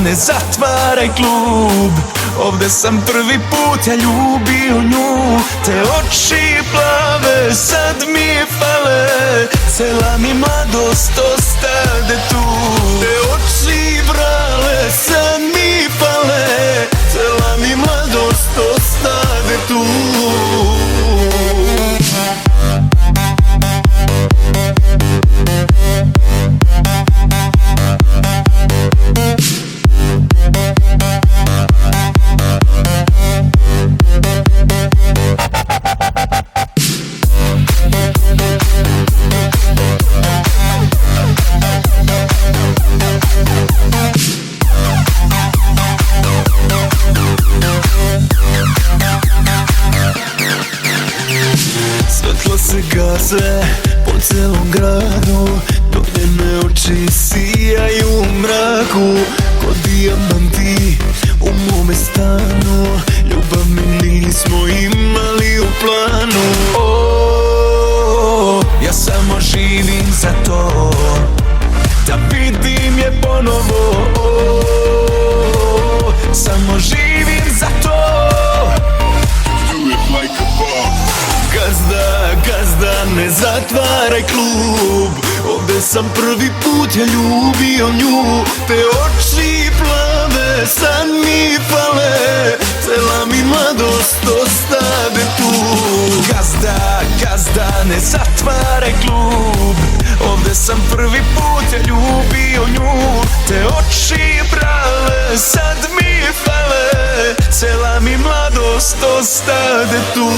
ne zatvaraj klub. Ovde sam prvi put ja ljubio nju. Te oči plave sad mi fale, cela mi mladost ostade tu. Te oči vrale sad mi fale, cela mi mladost ostade tu. Svetlo se gaze po celom gradu, dok njene oči sijaju u mraku. Ko dijamanti u mome stanu, ljubav mi nismo imali u planu. Ja samo živim za to, da vidim je ponovo. Samo živim za to. Gazda, gazda, ne zatvaraj klub. Ovde sam prvi put ja ljubio nju. Te oči plave sad mi fale, cela mi mladost ostade tu. Gazda, gazda, ne zatvaraj klub. Ovde sam prvi put ja ljubio nju. Te oči prave sad mi fale, cela mi mladost ostade tu.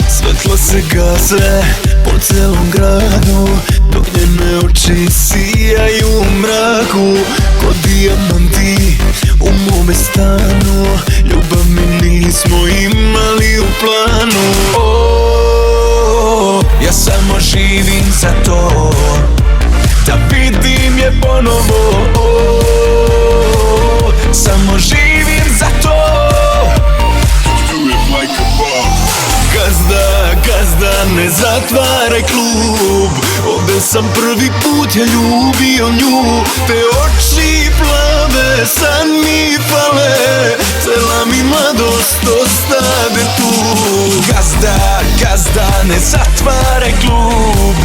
Svetlo se gaze po celom gradu, dok njene oči sijaju u mraku. Ko dijamanti u mome stanu, ljubav mi nismo imali u planu. Ja samo živim za to, da vidim je ponovo. Samo živim za to. Gazda, gazda, ne zatvaraj klub. Ovde sam prvi put ja ljubio nju. Te oči plave sad mi fale, cela mi mladost ostade tu. Gazda, gazda, ne zatvaraj klub.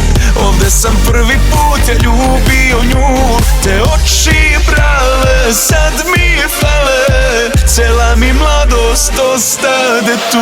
Ovde sam prvi put ja ljubio nju. Te oči prave sad mi fale, cela mi mladost ostade tu.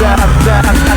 Gazda,